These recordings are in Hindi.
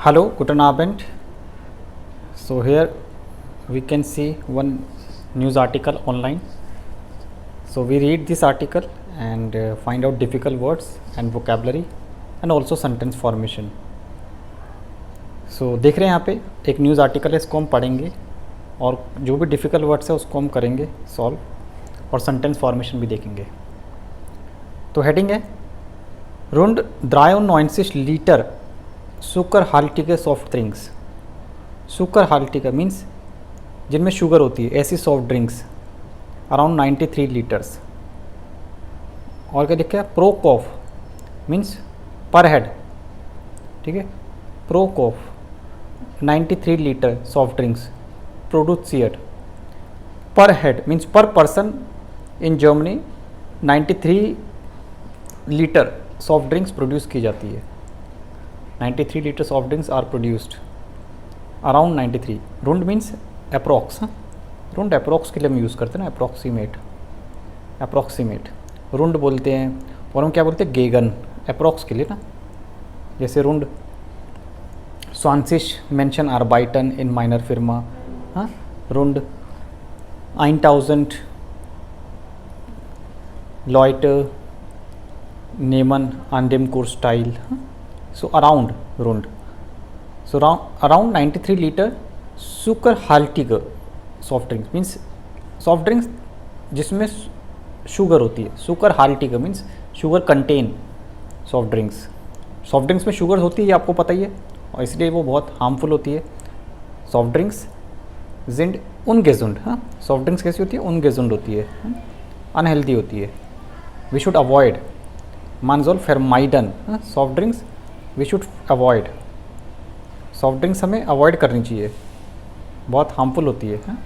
Hello, guten Abend. So here we can see one news article online. So we read this article and find out difficult words and vocabulary and also sentence formation. So देख रहे हैं यहाँ पे एक न्यूज़ आर्टिकल है, इसको हम पढ़ेंगे और जो भी डिफ़िकल्ट वर्ड्स है उसको हम करेंगे सॉल्व और सेंटेंस फॉर्मेशन भी देखेंगे. तो हेडिंग है Rund 93 लीटर सुकरहाल्टिगे सॉफ्ट ड्रिंक्स. सुकरहाल्टिगे मीन्स जिनमें शुगर होती है, ऐसी सॉफ्ट ड्रिंक्स अराउंड 93 लीटर्स. और क्या लिखा है? प्रोकॉफ मीन्स पर हेड. ठीक है, प्रोकॉफ 93 लीटर सॉफ्ट ड्रिंक्स प्रोड्यूसियर per head means per person in Germany 93 litre soft drinks produce की जाती है. 93 litre soft drinks are produced around 93. रुंड मीन्स अप्रॉक्स. रुंड अप्रॉक्स के लिए हम यूज़ करते हैं ना, अप्रॉक्सीमेट. अप्रॉक्सीमेट रुंड बोलते हैं और हम क्या बोलते हैं? गेगन. अप्रॉक्स के लिए ना, जैसे रुंड 20 मेंशन आर्बाइटन इन माइनर फिर्मा. हाँ, रुंड 1000 Leute nehmen an dem Kursteil. So around rund. So around 93 liter सुकरहाल्टिगे soft drinks means soft drinks जिसमें शुगर होती है. सुकरहाल्टिगे means sugar contain soft drinks. Soft drinks में शुगर होती है, आपको पता ही है, और इसलिए वो बहुत हार्मफुल होती है. सॉफ्ट ड्रिंक्स जिंड उनगेजुंड. हाँ, सॉफ्ट ड्रिंक्स कैसी होती है? उनगेजुंड होती है, अनहेल्दी होती है. We should avoid. मानजोल फेरमाइडन. Soft drinks we should avoid. Soft drinks हमें अवॉइड करनी चाहिए, बहुत हार्मफुल होती है.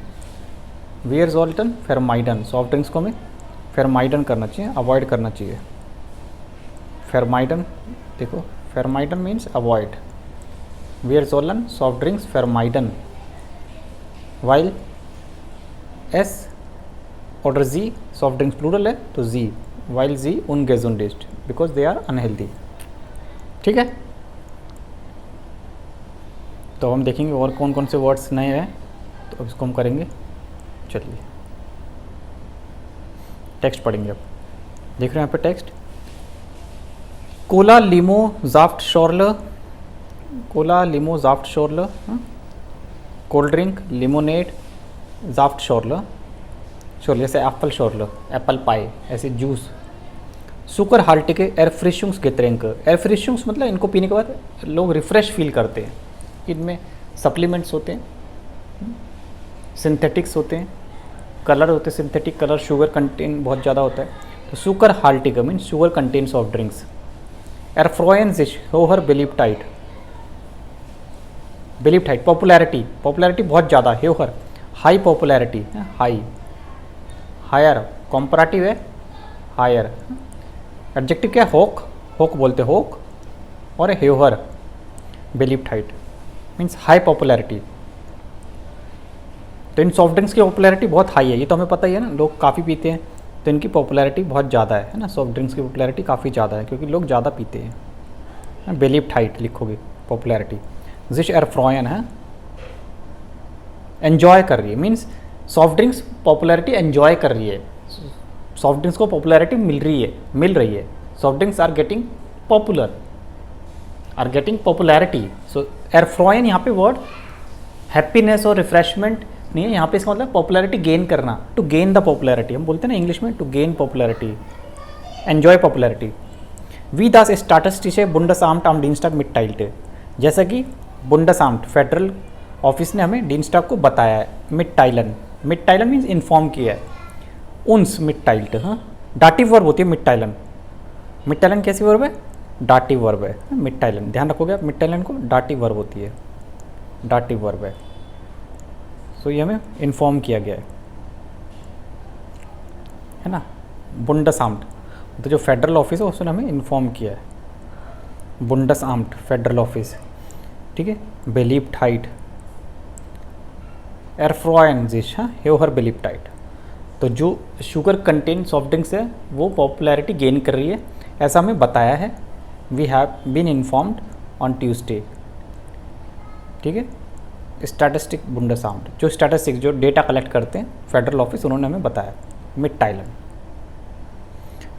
वियरजोल्टन फेरमाइडन. सॉफ्ट ड्रिंक्स को हमें फेरमाइडन करना चाहिए, अवॉइड करना चाहिए. फेरमाइडन देखो, फेरमाइडन मीन्स अवॉइड. वियरजोलन सॉफ्ट ड्रिंक्स फेरमाइडन. वाइल एस और जी सॉफ्ट ड्रिंक्स प्लूरल है तो जी. वाइल जी उनगेजुंडिस्ट बिकॉज दे आर अनहेल्दी. ठीक है, तो हम देखेंगे और कौन कौन से वर्ड्स नए हैं, तो अब इसको हम करेंगे. चलिए टेक्स्ट पढ़ेंगे. अब देख रहे हैं यहाँ पे टेक्स्ट. कोला लिमो जाफ्ट शॉर्ल. कोला लिमो जाफ्ट शॉर्ल. कोल्ड ड्रिंक लिमोनेड जाफ्ट शॉर्ल. शॉर्ल जैसे एप्पल शॉर्ल, एप्पल पाई, ऐसे जूस. सुकरहाल्टिगे एरफ्रेशुंग्सगेtränke. एरफ्रेशुंग्स मतलब इनको पीने के बाद लोग रिफ़्रेश फील करते हैं. इनमें सप्लीमेंट्स होते हैं, सिंथेटिक्स होते हैं, कलर होते हैं, सिंथेटिक कलर, शुगर कंटेन बहुत ज़्यादा होता है. तो सुकरहाल्टिगे means sugar contain soft drinks. एरफ्रॉयन जिश होहर बिलीप्टाइट. बिलीप्टाइट पॉपुलैरिटी, पॉपुलैरिटी बहुत ज़्यादा. हेहर high popularity, high. Higher comparative है, हायर. एडजेक्टिव क्या है? होक. होक बोलते हैं, होक. और हेहर बिलीप्टाइट मीन्स हाई पॉपुलैरिटी. तो इन सॉफ्ट ड्रिंक्स की पॉपुलैरिटी बहुत हाई है, ये तो हमें पता ही है ना, लोग काफ़ी पीते हैं, तो इनकी पॉपुलैरिटी बहुत ज़्यादा है ना. सॉफ्ट ड्रिंक्स की पॉपुलैरिटी काफ़ी ज़्यादा है क्योंकि लोग ज़्यादा पीते हैं. बिलीप्टाइट लिखोगे पॉपुलैरिटी. जिश एरफ्रॉयन है, एन्जॉय कर रही है means soft drinks popularity enjoy कर रही है. सॉफ्ट ड्रिंक्स को पॉपुलैरिटी मिल रही है. Soft drinks are getting popular, are getting popularity. So एरफ्रॉयन यहाँ पे वर्ड हैप्पीनेस और रिफ्रेशमेंट नहीं है, यहाँ पे इसका मतलब पॉपुलैरिटी गेन करना. टू गेन द पॉपुलैरिटी हम बोलते हैं ना इंग्लिश में, to gain popularity, enjoy popularity. वी दास स्टाटिस्टिशे बुंडसाम्ट आम डीनस्टाग मिटटाइल्टे. जैसा कि बुंडसाम्ट फेडरल ऑफिस ने हमें डीनस्टाग को बताया है. मिटटाइलन, मिटटाइलन मीन्स इन्फॉर्म किया है. उन्स मिटटाइल्ट. हाँ, डाटिव वर्ब होती है मिटटाइलन. मिटटाइलन कैसी वर्ब है? डाटिव वर्ब है. मिटटाइलन ध्यान रखोगे आप, मिटटाइलन को डाटिव वर्ब होती है, डाटिव वर्ब है. सो ये हमें इन्फॉर्म किया गया है ना. बुंडसाम्ट तो जो फेडरल ऑफिस है उसने हमें इन्फॉर्म किया है. बुंडसाम्ट फेडरल ऑफिस. ठीक है. बिलीप्टाइट एरफ्रॉयन जिश. हाँ, हेहर बिलीप्टाइट. तो जो शुगर कंटेन सॉफ्ट ड्रिंक्स है वो पॉपुलैरिटी गेन कर रही है, ऐसा हमें बताया है. We have been informed on Tuesday. ठीक है, स्टैटिस्टिक बुंडेसाउंड, जो स्टैटिस्टिक जो डेटा कलेक्ट करते हैं फेडरल ऑफिस, उन्होंने हमें बताया। मिट्टाइलन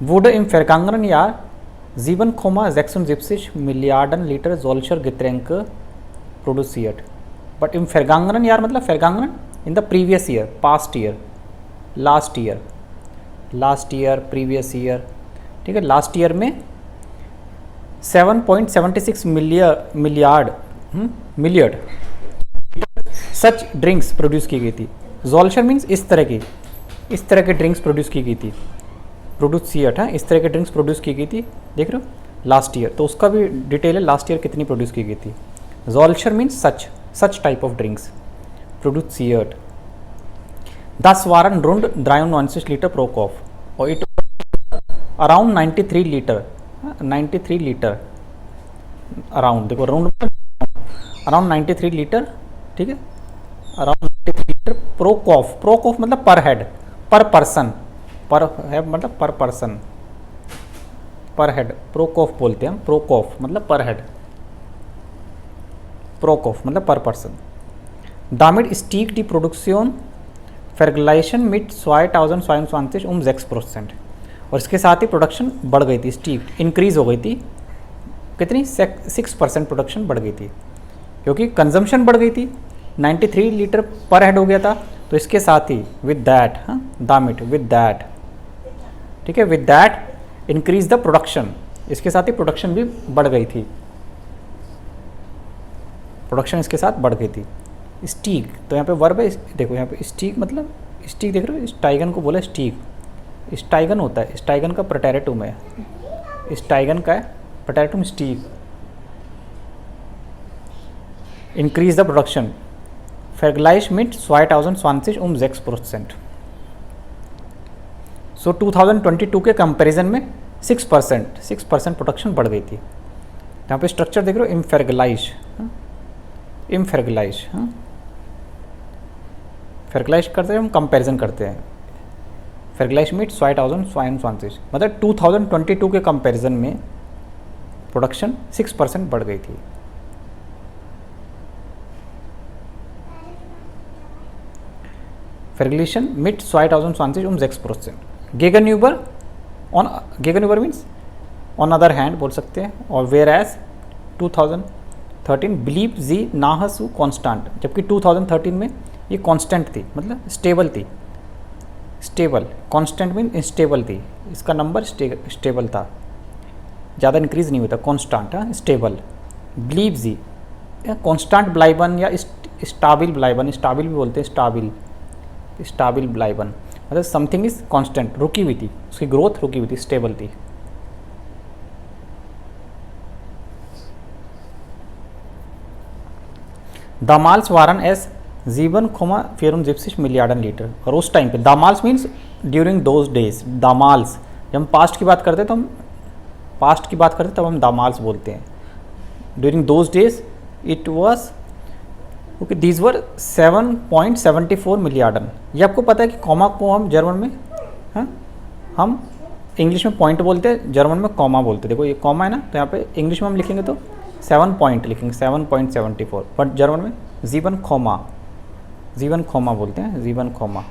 wurde im vergangenen Jahr 7,76 Milliarden Liter solcher Getränke produziert. But im vergangenen Jahr मतलब vergangenen in the previous year, past year, last year, previous year, ठीक है, लास्ट ईयर में 7.76 मिलियर्ड सच ड्रिंक्स प्रोड्यूस की गई थी। जोल्शर मीन्स इस तरह के ड्रिंक्स प्रोड्यूस की गई थी, प्रोड्यूसियट है, इस तरह के ड्रिंक्स प्रोड्यूस की गई थी, देख रहे हो लास्ट ईयर, तो उसका भी डिटेल है लास्ट ईयर कितनी प्रोड्यूस की गई थी। जोल्शर means such type of drinks, प्रोड्यूसियट। 10 वारन रुंड 93 लीटर प्रोकॉफ और इट अराउंड 93 लीटर अराउंड, देखो राउंड अराउंड 93 लीटर, ठीक है, अराउंड 93 लीटर प्रोकॉफ मतलब पर हेड, पर पर्सन, पर है मतलब पर पर्सन, पर हेड प्रोकॉफ बोलते हैं हम, प्रोकॉफ मतलब पर हेड, प्रोकॉफ मतलब पर person. Damit stieg die Produktion Vergleichen mit 2022 um 6%, और इसके साथ ही प्रोडक्शन बढ़ गई थी, स्टीक इंक्रीज हो गई थी, कितनी 6% प्रोडक्शन बढ़ गई थी, क्योंकि कंजम्पशन बढ़ गई थी, 93 लीटर पर हेड हो गया था, तो इसके साथ ही विद दैट, हाँ दामिट विद दैट, ठीक है, with that increase the production, इसके साथ ही प्रोडक्शन भी बढ़ गई थी, प्रोडक्शन इसके साथ बढ़ गई थी। स्टीक, तो यहाँ पे वर्ब है, देखो यहाँ पे स्टीक मतलब स्टीक, देख रहे हो, स्टाइगन को बोला स्टीक, स्टाइगन होता है, स्टाइगन का प्रेटेरेटुम है, स्टाइगन का है प्रेटेरेटुम स्टीक। Increase the production Vergleich mit 2020 um 6%। So 2022 के कंपैरिजन में 6% प्रोडक्शन बढ़ गई थी। यहाँ पे स्ट्रक्चर देख रहे हो, इम्फेरगलाइज, फेरगलाइज करते हैं हम, कंपैरिजन करते हैं, फेरगलाइज मिट 2020 मतलब 2022 के कंपैरिजन में प्रोडक्शन 6% बढ़ गई थी। Verglichen mit 2020 um 6%। Gegenüber means on other hand बोल सकते हैं, और वेयर एज 2013 बिलीव जी नाहसु कॉन्स्टेंट, जबकि 2013 में ये कांस्टेंट थी, मतलब स्टेबल थी, स्टेबल, कांस्टेंट मीन इंस्टेबल थी, इसका नंबर स्टेबल था, ज़्यादा इंक्रीज नहीं हुआ था, कांस्टेंट, हाँ स्टेबल। बिलीव जी कांस्टेंट ब्लाइबन या स्टाबिल ब्लाइबन, स्टाबिल भी बोलते हैं, स्टाबिल ब्लाइबन मतलब समथिंग इज कांस्टेंट, रुकी हुई थी, उसकी ग्रोथ रुकी हुई थी, स्टेबल थी। दामाल्स वारन एस 7,74 मिलियर्डन लीटर, और उस टाइम पे दामाल्स मीन्स ड्यूरिंग दोज डेज, दामाल्स जब हम पास्ट की बात करते हैं तो हम पास्ट की बात करते हैं तब हम दामाल्स बोलते हैं। During those days it was okay, these were 7.74 मिलियर्डन। ये आपको पता है कि कॉमा को हम जर्मन में, हाँ हम इंग्लिश में पॉइंट बोलते हैं, जर्मन में कॉमा बोलते हैं। देखो ये कॉमा है ना, तो यहाँ पे इंग्लिश में हम लिखेंगे तो 7 पॉइंट लिखेंगे, 7.74, बट जर्मन में जीवन खोमा बोलते हैं, जीवन खोमा।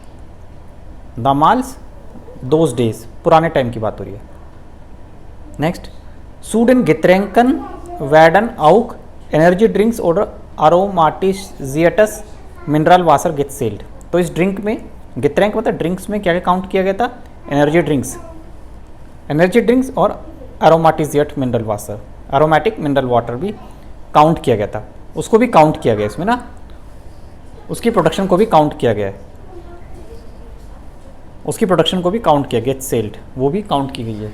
दामाल्स दोज डेज, पुराने टाइम की बात हो रही है। नेक्स्ट, सूडन गित्रैंकन वैडन आउक एनर्जी ड्रिंक्स और अरोमाटिजियटस मिनरल वाटर गेट सेल्ड। तो इस ड्रिंक में, गित्रैंक मतलब ड्रिंक्स में क्या क्या काउंट किया गया था, एनर्जी ड्रिंक्स और अरोमाटिजियट mineral water, aromatic mineral water भी काउंट किया गया था, उसको भी काउंट किया गया इसमें ना, उसकी प्रोडक्शन को भी काउंट किया गया है, उसकी प्रोडक्शन को भी काउंट किया, गेट सेल्ड वो भी काउंट की गई है।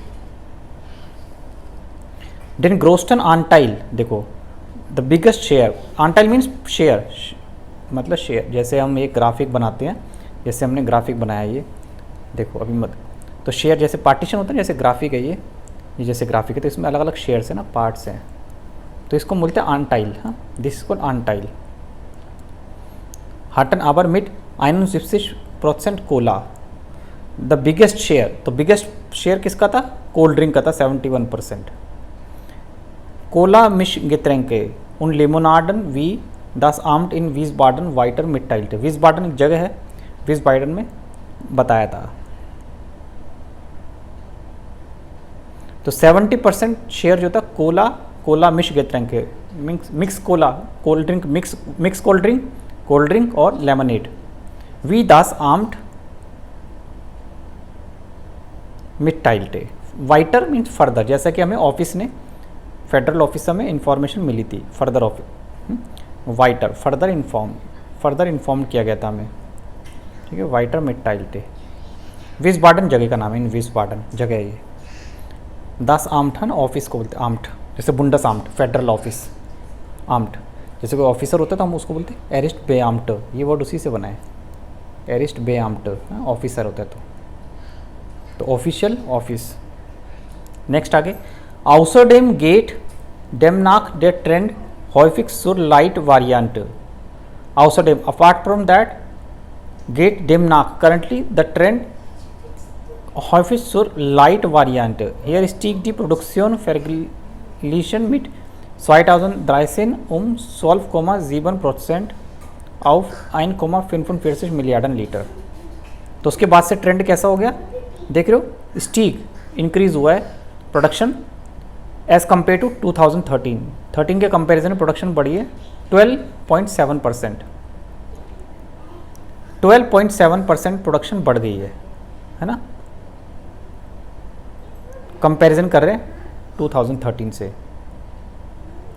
देन ग्रोस्टन आंटाइल, देखो द बिगेस्ट शेयर, आंटाइल मीन्स शेयर, मतलब शेयर, जैसे हम एक ग्राफिक बनाते हैं, जैसे हमने ग्राफिक बनाया ये देखो अभी मत, तो शेयर जैसे पार्टीशन होता है, जैसे ग्राफिक है ये जैसे ग्राफिक है, तो इसमें अलग अलग शेयर्स है ना, पार्ट्स हैं, तो इसको बोलते हैं आंटाइल, हाँ दिस इज कॉल्ड आंटाइल। हार्टन आवर मिट 71% कोला, द बिगेस्ट शेयर, तो बिगेस्ट शेयर किसका था, कोल्ड ड्रिंक का था 71%। कोला मिश गित्रैंके उन लिमोनार्डन वी दास आर्म्ड इन विस्बाडन वाइटर मिटाइल्ट। विस्बाडन एक जगह है, विस्बाडन में बताया था। तो 70% शेयर जो था कोला मिश गेत्रैंक है, mix cola cold drink, mix cold drink और लेमनेड। वी दास आर्म्ड मिटाइल्टे। वाइटर मीन्स फर्दर, जैसा कि हमें ऑफिस ने फेडरल ऑफिस में इंफॉर्मेशन मिली थी, फर्दर ऑफिस वाइटर फर्दर इन्फॉर्म किया गया था हमें, ठीक है। वाइटर मिटाइल्टे, विस्बाडन जगह का नाम है, इन विस्बाडन जगह है ये। दास आर्म्ड है ना, ऑफिस को बोलते आर्म्ड, जैसे बुंडस आर्म्ड फेडरल ऑफिस आर्म्ड, जैसे कोई ऑफिसर होता है तो हम उसको बोलते हैं एरिस्ट बे आर्म्ड, ये वर्ड उसी से बना है, एरिस्ट बे आर्म्ड ऑफिसर होता है तो ऑफिशियल ऑफिस। नेक्स्ट आगे, आउसरडेम गेट डेमनाक डे ट्रेंड häufig zur light variante. Außerdem, apart from that, geht demnach currently the trend häufig zur light Variante. Hier stieg die Produktion verglichen mit 2013 um 12,7% auf 1,45 million litre. तो उसके बाद से ट्रेंड कैसा हो गया, देख रहे हो, स्टीक इंक्रीज हुआ है प्रोडक्शन एज कम्पेयर टू 2013 के कंपैरिजन में प्रोडक्शन बढ़ी है 12.7%। 12.7% प्रोडक्शन बढ़ गई है ना, कंपैरिजन कर रहे हैं 2013 से।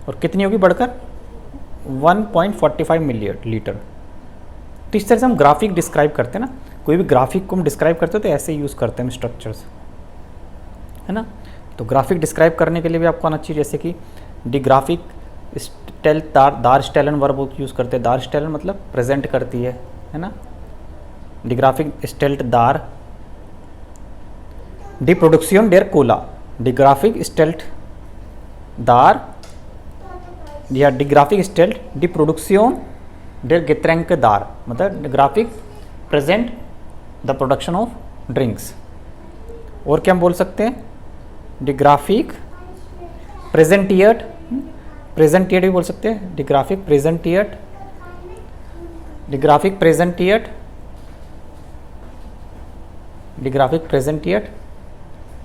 और कितनी होगी बढ़कर 1.45 मिलियन लीटर। तो इस तरह से हम ग्राफिक डिस्क्राइब करते हैं ना, कोई भी ग्राफिक को हम डिस्क्राइब करते हो तो ऐसे यूज़ करते हैं स्ट्रक्चर्स, है ना। तो ग्राफिक डिस्क्राइब करने के लिए भी आपको आना चाहिए, जैसे कि डी ग्राफिक स्टेल दार स्टेलन वर्ब यूज़ करते हैं। दार स्टेलन मतलब प्रेजेंट करती है ना। डी ग्राफिक स्टेल्ट दार डी प्रोडक्शन डेर कोला, डी ग्राफिक स्टेल्ट दार या डी ग्राफिक स्टेल्ट डी प्रोडक्शन डेर गेत्रैंक दार, मतलब graphic present the production of drinks. और क्या हम बोल सकते हैं, डी ग्राफिक प्रेजेंटियट भी बोल सकते हैं, डी ग्राफिक प्रेजेंटियट डी ग्राफिक प्रेजेंटियट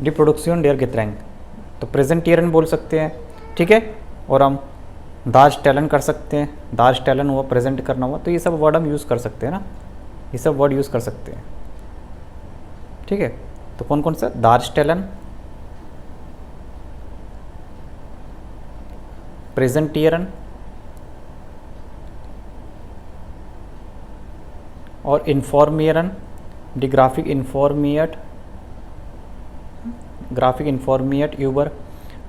डी प्रोडक्शन डेयर गेत्रैंक, तो प्रेजेंटियरन बोल सकते हैं, ठीक है। और हम दार स्टेलन कर सकते हैं, दार स्टेलन हुआ प्रेजेंट करना हुआ, तो ये सब वर्ड हम यूज़ कर सकते हैं ना, ये सब वर्ड यूज़ कर सकते हैं, ठीक है। तो कौन कौन सा, दार स्टेलन, प्रेजेंटियरन और इन्फॉर्मियरन, डी ग्राफिक इन्फॉर्मियट यूबर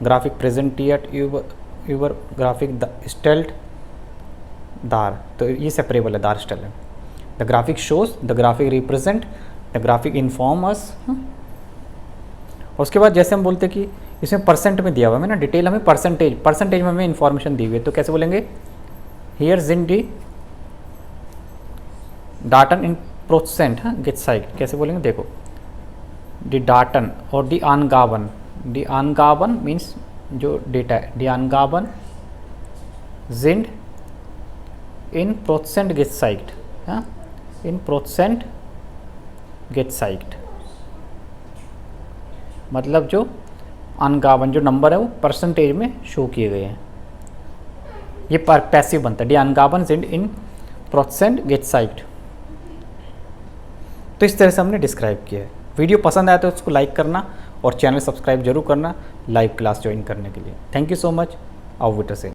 ग्राफिक प्रेजेंटियट यूबर ग्राफिक स्टेल्ट दार, तो ये सेपरेबल है दार स्टेलन। The graphic shows, the graphic represent, the graphic inform us. उसके बाद जैसे हम बोलते कि इसमें परसेंट में दिया हुआ है ना, डिटेल हमें परसेंटेज में हमें इन्फॉर्मेशन दी हुई है, तो कैसे बोलेंगे, हियर जिन डी डाटन इन प्रोसेंट गेट साइड, कैसे बोलेंगे, देखो डी डाटन और डी आनगावन मीन्स जो डेटा है, डी आनगावन जिंड इन प्रोसेंट गेट साइड, हाँ इन प्रोसेंट गेट साइड, मतलब जो अनगावन जो नंबर है वो परसेंटेज में शो किए गए हैं, ये पैसिव बनता है, डी अनगावन जिंड इन प्रोसेंट गेट साइड। तो इस तरह से हमने डिस्क्राइब किया है। वीडियो पसंद आया तो उसको लाइक करना और चैनल सब्सक्राइब जरूर करना लाइव क्लास ज्वाइन करने के लिए। Thank you so much. auf Wiedersehen।